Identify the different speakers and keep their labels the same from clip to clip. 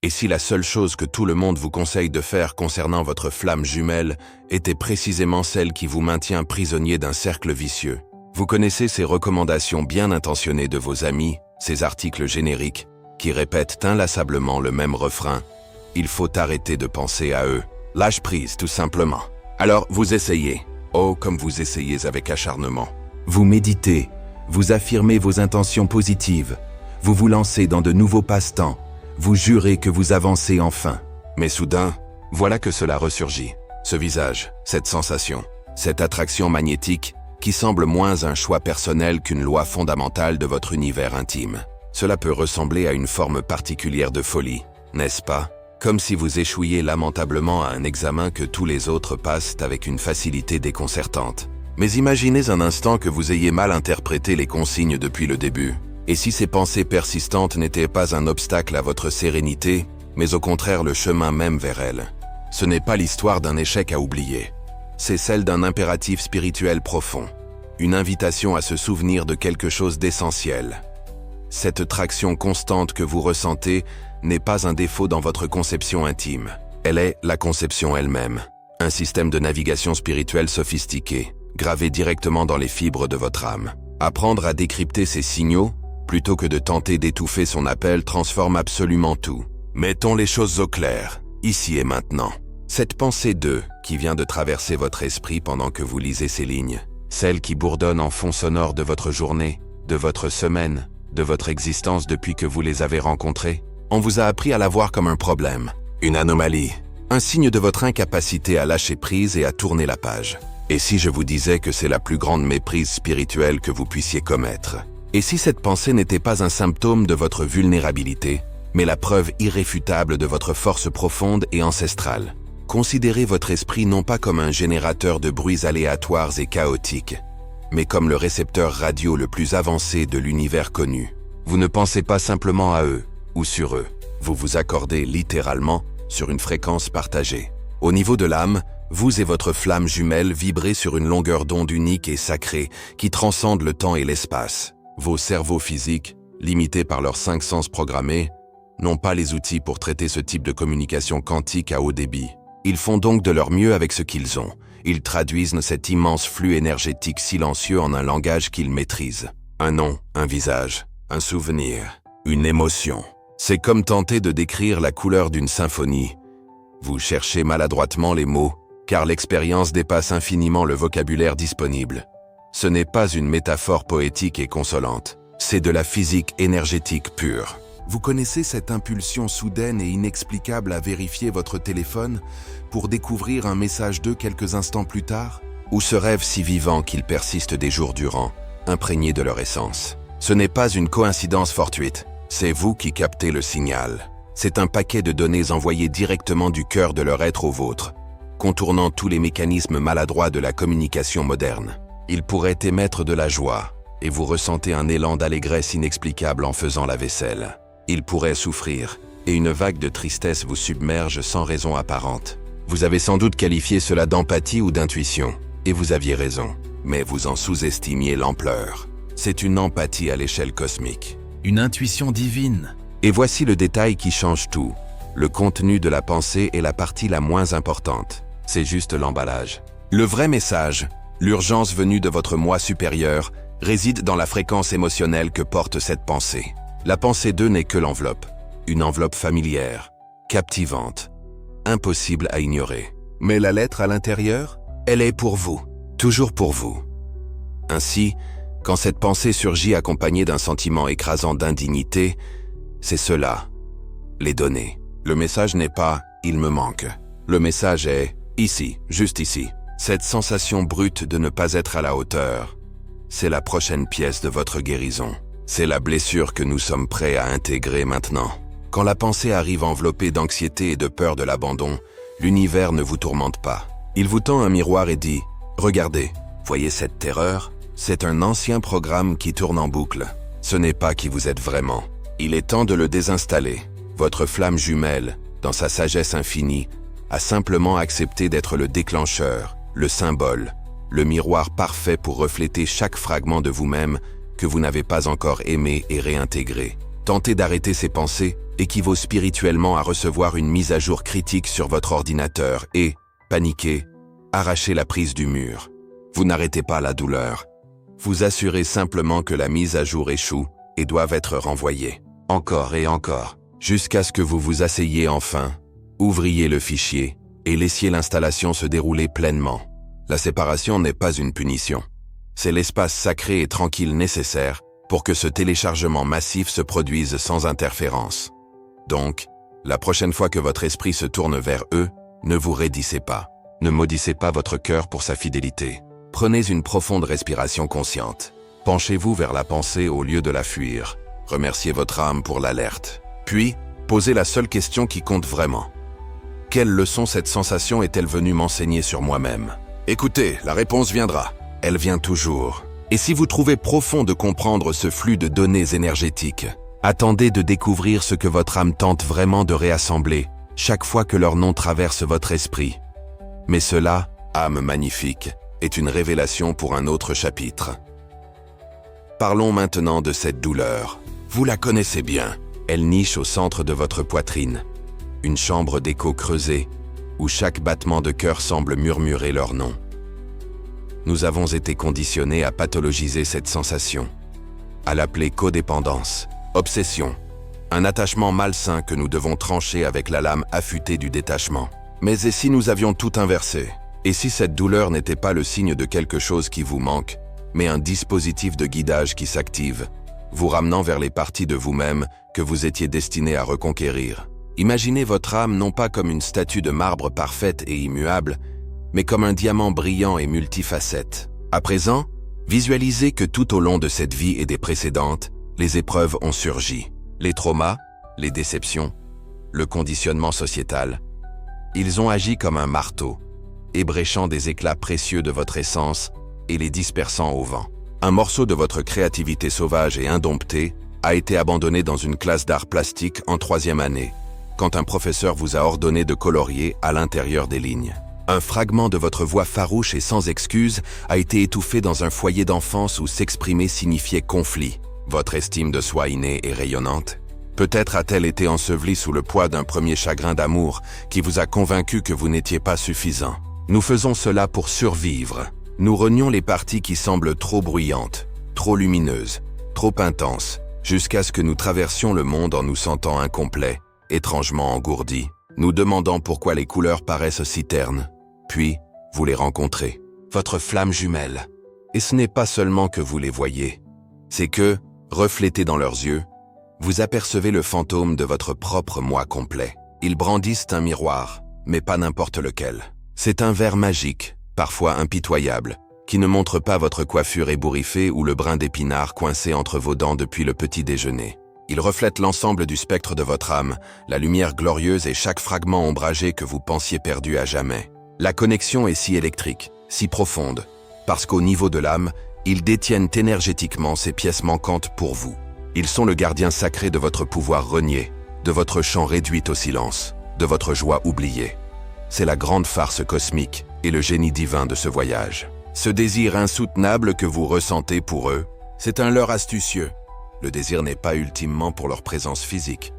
Speaker 1: Et si la seule chose que tout le monde vous conseille de faire concernant votre flamme jumelle était précisément celle qui vous maintient prisonnier d'un cercle vicieux? Vous connaissez ces recommandations bien intentionnées de vos amis, ces articles génériques, qui répètent inlassablement le même refrain. Il faut arrêter de penser à eux. Lâche prise, tout simplement. Alors, vous essayez. Oh, comme vous essayez avec acharnement. Vous méditez, vous affirmez vos intentions positives, vous vous lancez dans de nouveaux passe-temps, vous jurez que vous avancez enfin. Mais soudain, voilà que cela ressurgit. Ce visage, cette sensation, cette attraction magnétique qui semble moins un choix personnel qu'une loi fondamentale de votre univers intime. Cela peut ressembler à une forme particulière de folie, n'est-ce pas? Comme si vous échouiez lamentablement à un examen que tous les autres passent avec une facilité déconcertante. Mais imaginez un instant que vous ayez mal interprété les consignes depuis le début. Et si ces pensées persistantes n'étaient pas un obstacle à votre sérénité, mais au contraire le chemin même vers elle. Ce n'est pas l'histoire d'un échec à oublier. C'est celle d'un impératif spirituel profond. Une invitation à se souvenir de quelque chose d'essentiel. Cette traction constante que vous ressentez n'est pas un défaut dans votre conception intime. Elle est la conception elle-même. Un système de navigation spirituelle sophistiqué, gravé directement dans les fibres de votre âme. Apprendre à décrypter ces signaux, plutôt que de tenter d'étouffer son appel, transforme absolument tout. Mettons les choses au clair, ici et maintenant. Cette pensée qui vient de traverser votre esprit pendant que vous lisez ces lignes, celle qui bourdonne en fond sonore de votre journée, de votre semaine, de votre existence depuis que vous les avez rencontrés, on vous a appris à la voir comme un problème, une anomalie, un signe de votre incapacité à lâcher prise et à tourner la page. Et si je vous disais que c'est la plus grande méprise spirituelle que vous puissiez commettre? Et si cette pensée n'était pas un symptôme de votre vulnérabilité, mais la preuve irréfutable de votre force profonde et ancestrale? Considérez votre esprit non pas comme un générateur de bruits aléatoires et chaotiques, mais comme le récepteur radio le plus avancé de l'univers connu. Vous ne pensez pas simplement à eux ou sur eux, vous vous accordez littéralement sur une fréquence partagée. Au niveau de l'âme, vous et votre flamme jumelle vibrez sur une longueur d'onde unique et sacrée qui transcende le temps et l'espace. Vos cerveaux physiques, limités par leurs 5 sens programmés, n'ont pas les outils pour traiter ce type de communication quantique à haut débit. Ils font donc de leur mieux avec ce qu'ils ont. Ils traduisent cet immense flux énergétique silencieux en un langage qu'ils maîtrisent. Un nom, un visage, un souvenir, une émotion. C'est comme tenter de décrire la couleur d'une symphonie. Vous cherchez maladroitement les mots, car l'expérience dépasse infiniment le vocabulaire disponible. Ce n'est pas une métaphore poétique et consolante, c'est de la physique énergétique pure. Vous connaissez cette impulsion soudaine et inexplicable à vérifier votre téléphone pour découvrir un message d'eux quelques instants plus tard? Ou ce rêve si vivant qu'il persiste des jours durant, imprégné de leur essence? Ce n'est pas une coïncidence fortuite, c'est vous qui captez le signal. C'est un paquet de données envoyées directement du cœur de leur être au vôtre, contournant tous les mécanismes maladroits de la communication moderne. Ils pourraient émettre de la joie, et vous ressentez un élan d'allégresse inexplicable en faisant la vaisselle. Ils pourraient souffrir, et une vague de tristesse vous submerge sans raison apparente. Vous avez sans doute qualifié cela d'empathie ou d'intuition, et vous aviez raison, mais vous en sous-estimiez l'ampleur. C'est une empathie à l'échelle cosmique. Une intuition divine. Et voici le détail qui change tout. Le contenu de la pensée est la partie la moins importante. C'est juste l'emballage. Le vrai message, l'urgence venue de votre moi supérieur, réside dans la fréquence émotionnelle que porte cette pensée. La pensée 2 n'est que l'enveloppe. Une enveloppe familière, captivante, impossible à ignorer. Mais la lettre à l'intérieur, elle est pour vous, toujours pour vous. Ainsi, quand cette pensée surgit accompagnée d'un sentiment écrasant d'indignité, c'est cela, les données. Le message n'est pas « il me manque ». Le message est « ici, juste ici ». Cette sensation brute de ne pas être à la hauteur, c'est la prochaine pièce de votre guérison. C'est la blessure que nous sommes prêts à intégrer maintenant. Quand la pensée arrive enveloppée d'anxiété et de peur de l'abandon, l'univers ne vous tourmente pas. Il vous tend un miroir et dit « Regardez, voyez cette terreur? C'est un ancien programme qui tourne en boucle. Ce n'est pas qui vous êtes vraiment. Il est temps de le désinstaller. Votre flamme jumelle, dans sa sagesse infinie, a simplement accepté d'être le déclencheur, le symbole, le miroir parfait pour refléter chaque fragment de vous-même que vous n'avez pas encore aimé et réintégré. Tenter d'arrêter ces pensées équivaut spirituellement à recevoir une mise à jour critique sur votre ordinateur et, paniquer, arracher la prise du mur. Vous n'arrêtez pas la douleur. Vous assurez simplement que la mise à jour échoue et doivent être renvoyées. Encore et encore, jusqu'à ce que vous vous asseyiez enfin, ouvriez le fichier et laissiez l'installation se dérouler pleinement. La séparation n'est pas une punition. C'est l'espace sacré et tranquille nécessaire pour que ce téléchargement massif se produise sans interférence. Donc, la prochaine fois que votre esprit se tourne vers eux, ne vous raidissez pas. Ne maudissez pas votre cœur pour sa fidélité. Prenez une profonde respiration consciente. Penchez-vous vers la pensée au lieu de la fuir. Remerciez votre âme pour l'alerte. Puis, posez la seule question qui compte vraiment. Quelle leçon cette sensation est-elle venue m'enseigner sur moi-même? Écoutez, la réponse viendra. Elle vient toujours. Et si vous trouvez profond de comprendre ce flux de données énergétiques, attendez de découvrir ce que votre âme tente vraiment de réassembler chaque fois que leur nom traverse votre esprit. Mais cela, âme magnifique, est une révélation pour un autre chapitre. Parlons maintenant de cette douleur. Vous la connaissez bien. Elle niche au centre de votre poitrine. Une chambre d'écho creusée, où chaque battement de cœur semble murmurer leur nom. Nous avons été conditionnés à pathologiser cette sensation, à l'appeler codépendance, obsession, un attachement malsain que nous devons trancher avec la lame affûtée du détachement. Mais et si nous avions tout inversé? Et si cette douleur n'était pas le signe de quelque chose qui vous manque, mais un dispositif de guidage qui s'active, vous ramenant vers les parties de vous-même que vous étiez destiné à reconquérir? Imaginez votre âme non pas comme une statue de marbre parfaite et immuable, mais comme un diamant brillant et multifacette. À présent, visualisez que tout au long de cette vie et des précédentes, les épreuves ont surgi. Les traumas, les déceptions, le conditionnement sociétal. Ils ont agi comme un marteau, ébréchant des éclats précieux de votre essence et les dispersant au vent. Un morceau de votre créativité sauvage et indomptée a été abandonné dans une classe d'art plastique en 3e année, quand un professeur vous a ordonné de colorier à l'intérieur des lignes. Un fragment de votre voix farouche et sans excuse a été étouffé dans un foyer d'enfance où s'exprimer signifiait conflit. Votre estime de soi innée et rayonnante, peut-être a-t-elle été ensevelie sous le poids d'un premier chagrin d'amour qui vous a convaincu que vous n'étiez pas suffisant. Nous faisons cela pour survivre. Nous renions les parties qui semblent trop bruyantes, trop lumineuses, trop intenses, jusqu'à ce que nous traversions le monde en nous sentant incomplets, étrangement engourdis, nous demandant pourquoi les couleurs paraissent si ternes. Puis, vous les rencontrez, votre flamme jumelle. Et ce n'est pas seulement que vous les voyez, c'est que, reflété dans leurs yeux, vous apercevez le fantôme de votre propre moi complet. Ils brandissent un miroir, mais pas n'importe lequel. C'est un verre magique, parfois impitoyable, qui ne montre pas votre coiffure ébouriffée ou le brin d'épinard coincé entre vos dents depuis le petit déjeuner. Il reflète l'ensemble du spectre de votre âme, la lumière glorieuse et chaque fragment ombragé que vous pensiez perdu à jamais. La connexion est si électrique, si profonde, parce qu'au niveau de l'âme, ils détiennent énergétiquement ces pièces manquantes pour vous. Ils sont le gardien sacré de votre pouvoir renié, de votre chant réduit au silence, de votre joie oubliée. C'est la grande farce cosmique et le génie divin de ce voyage. Ce désir insoutenable que vous ressentez pour eux, c'est un leurre astucieux. Le désir n'est pas ultimement pour leur présence physique.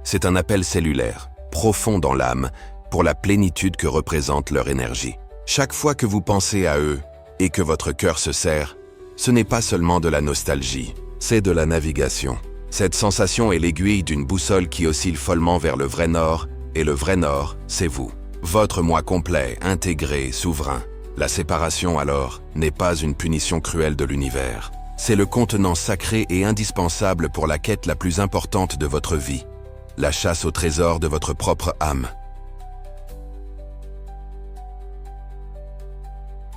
Speaker 1: C'est un appel cellulaire, profond dans l'âme, pour la plénitude que représente leur énergie. Chaque fois que vous pensez à eux et que votre cœur se serre, ce n'est pas seulement de la nostalgie, c'est de la navigation. Cette sensation est l'aiguille d'une boussole qui oscille follement vers le vrai nord, et le vrai nord, c'est vous. Votre moi complet, intégré, souverain. La séparation, alors, n'est pas une punition cruelle de l'univers. C'est le contenant sacré et indispensable pour la quête la plus importante de votre vie, la chasse au trésor de votre propre âme.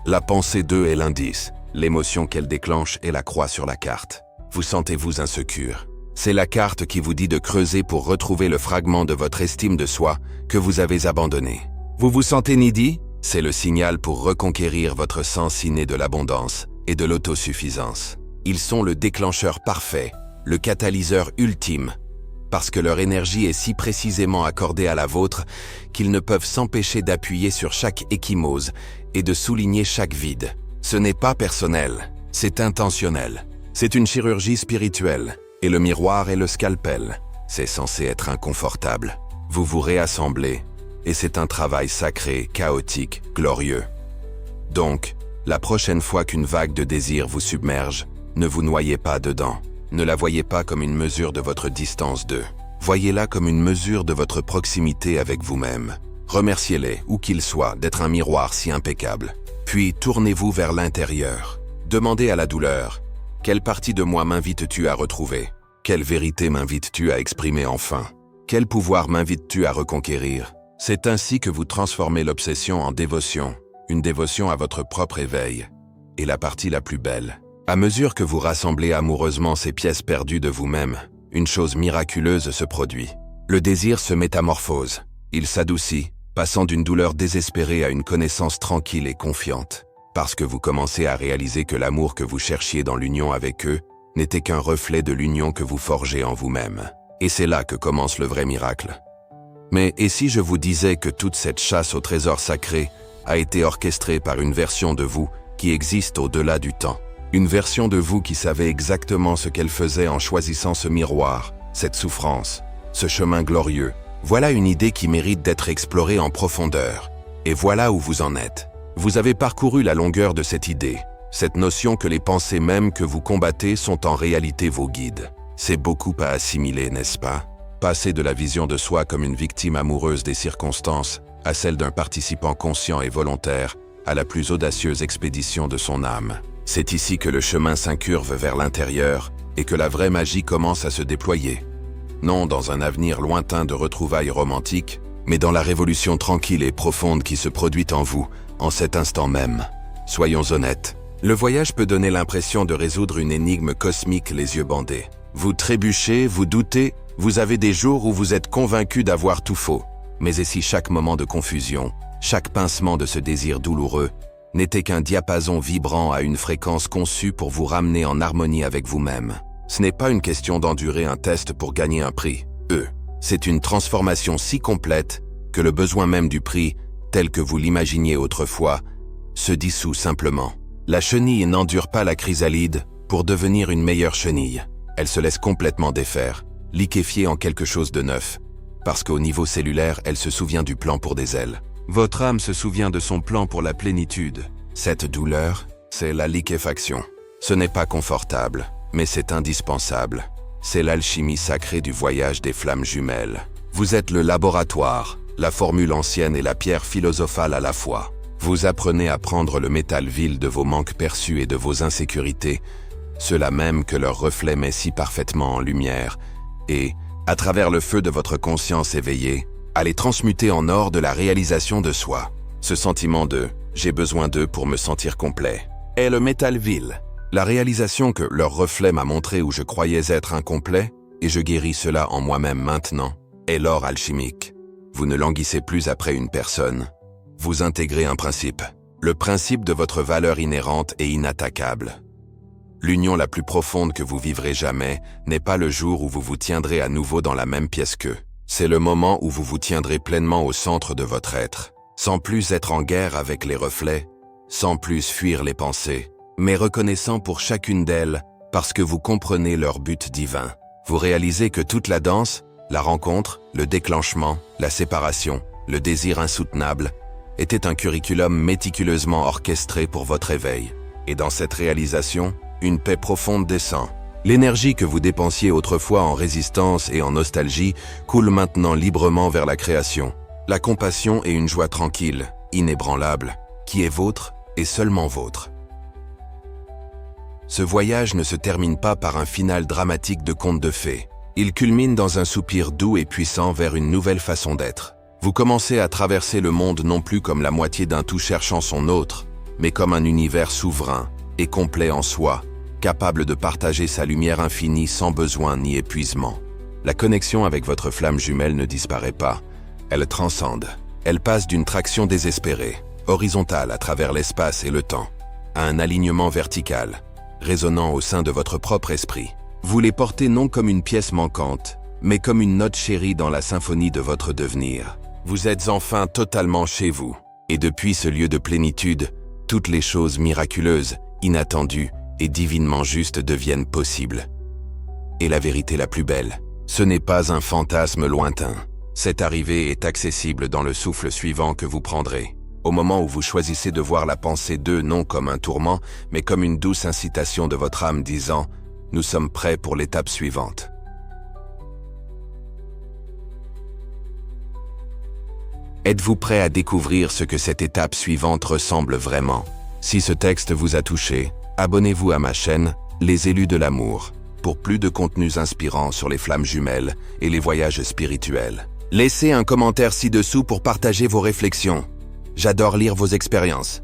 Speaker 1: La pensée d'eux est l'indice, l'émotion qu'elle déclenche est la croix sur la carte. Vous sentez-vous insécure. C'est la carte qui vous dit de creuser pour retrouver le fragment de votre estime de soi que vous avez abandonné. Vous vous sentez needy? C'est le signal pour reconquérir votre sens inné de l'abondance et de l'autosuffisance. Ils sont le déclencheur parfait, le catalyseur ultime, parce que leur énergie est si précisément accordée à la vôtre qu'ils ne peuvent s'empêcher d'appuyer sur chaque ecchymose et de souligner chaque vide. Ce n'est pas personnel, c'est intentionnel. C'est une chirurgie spirituelle. Et le miroir est le scalpel. C'est censé être inconfortable. Vous vous réassemblez, et c'est un travail sacré, chaotique, glorieux. Donc, la prochaine fois qu'une vague de désir vous submerge, ne vous noyez pas dedans. Ne la voyez pas comme une mesure de votre distance d'eux. Voyez-la comme une mesure de votre proximité avec vous-même. Remerciez-les, où qu'ils soient, d'être un miroir si impeccable. Puis tournez-vous vers l'intérieur. Demandez à la douleur, « Quelle partie de moi m'invites-tu à retrouver? Quelle vérité m'invites-tu à exprimer enfin? Quel pouvoir m'invites-tu à reconquérir ?» C'est ainsi que vous transformez l'obsession en dévotion, une dévotion à votre propre éveil. Et la partie la plus belle. À mesure que vous rassemblez amoureusement ces pièces perdues de vous-même, une chose miraculeuse se produit. Le désir se métamorphose. Il s'adoucit, passant d'une douleur désespérée à une connaissance tranquille et confiante. Parce que vous commencez à réaliser que l'amour que vous cherchiez dans l'union avec eux n'était qu'un reflet de l'union que vous forgez en vous-même. Et c'est là que commence le vrai miracle. Mais et si je vous disais que toute cette chasse au trésor sacré a été orchestrée par une version de vous qui existe au-delà du temps? Une version de vous qui savait exactement ce qu'elle faisait en choisissant ce miroir, cette souffrance, ce chemin glorieux. Voilà une idée qui mérite d'être explorée en profondeur. Et voilà où vous en êtes. Vous avez parcouru la longueur de cette idée, cette notion que les pensées mêmes que vous combattez sont en réalité vos guides. C'est beaucoup à assimiler, n'est-ce pas? Passer de la vision de soi comme une victime amoureuse des circonstances à celle d'un participant conscient et volontaire à la plus audacieuse expédition de son âme. C'est ici que le chemin s'incurve vers l'intérieur et que la vraie magie commence à se déployer. Non dans un avenir lointain de retrouvailles romantiques, mais dans la révolution tranquille et profonde qui se produit en vous, en cet instant même. Soyons honnêtes, le voyage peut donner l'impression de résoudre une énigme cosmique les yeux bandés. Vous trébuchez, vous doutez, vous avez des jours où vous êtes convaincu d'avoir tout faux. Mais et si chaque moment de confusion, chaque pincement de ce désir douloureux, n'était qu'un diapason vibrant à une fréquence conçue pour vous ramener en harmonie avec vous-même? Ce n'est pas une question d'endurer un test pour gagner un prix. C'est une transformation si complète que le besoin même du prix, tel que vous l'imaginiez autrefois, se dissout simplement. La chenille n'endure pas la chrysalide pour devenir une meilleure chenille. Elle se laisse complètement défaire, liquéfiée en quelque chose de neuf, parce qu'au niveau cellulaire, elle se souvient du plan pour des ailes. Votre âme se souvient de son plan pour la plénitude. Cette douleur, c'est la liquéfaction. Ce n'est pas confortable, mais c'est indispensable. C'est l'alchimie sacrée du voyage des flammes jumelles. Vous êtes le laboratoire, la formule ancienne et la pierre philosophale à la fois. Vous apprenez à prendre le métal vil de vos manques perçus et de vos insécurités, ceux-là même que leur reflet met si parfaitement en lumière, et, à travers le feu de votre conscience éveillée, à les transmuter en or de la réalisation de soi. Ce sentiment de « j'ai besoin d'eux pour me sentir complet » est le métal vil. La réalisation que leur reflet m'a montré où je croyais être incomplet, et je guéris cela en moi-même maintenant, est l'or alchimique. Vous ne languissez plus après une personne. Vous intégrez un principe. Le principe de votre valeur inhérente et inattaquable. L'union la plus profonde que vous vivrez jamais n'est pas le jour où vous vous tiendrez à nouveau dans la même pièce qu'eux. C'est le moment où vous vous tiendrez pleinement au centre de votre être, sans plus être en guerre avec les reflets, sans plus fuir les pensées, mais reconnaissant pour chacune d'elles parce que vous comprenez leur but divin. Vous réalisez que toute la danse, la rencontre, le déclenchement, la séparation, le désir insoutenable, était un curriculum méticuleusement orchestré pour votre éveil. Et dans cette réalisation, une paix profonde descend. L'énergie que vous dépensiez autrefois en résistance et en nostalgie coule maintenant librement vers la création. La compassion et une joie tranquille, inébranlable, qui est vôtre et seulement vôtre. Ce voyage ne se termine pas par un final dramatique de conte de fées. Il culmine dans un soupir doux et puissant vers une nouvelle façon d'être. Vous commencez à traverser le monde non plus comme la moitié d'un tout cherchant son autre, mais comme un univers souverain et complet en soi, capable de partager sa lumière infinie sans besoin ni épuisement. La connexion avec votre flamme jumelle ne disparaît pas, elle transcende. Elle passe d'une traction désespérée, horizontale à travers l'espace et le temps, à un alignement vertical, résonnant au sein de votre propre esprit. Vous les portez non comme une pièce manquante, mais comme une note chérie dans la symphonie de votre devenir. Vous êtes enfin totalement chez vous. Et depuis ce lieu de plénitude, toutes les choses miraculeuses, inattendues, et divinement juste deviennent possibles. est la vérité la plus belle. Ce n'est pas un fantasme lointain. Cette arrivée est accessible dans le souffle suivant que vous prendrez. Au moment où vous choisissez de voir la pensée d'eux non comme un tourment, mais comme une douce incitation de votre âme disant « Nous sommes prêts pour l'étape suivante ». Êtes-vous prêt à découvrir ce que cette étape suivante ressemble vraiment? Si ce texte vous a touché, abonnez-vous à ma chaîne Les Élus de l'amour pour plus de contenus inspirants sur les flammes jumelles et les voyages spirituels. Laissez un commentaire ci-dessous pour partager vos réflexions. J'adore lire vos expériences.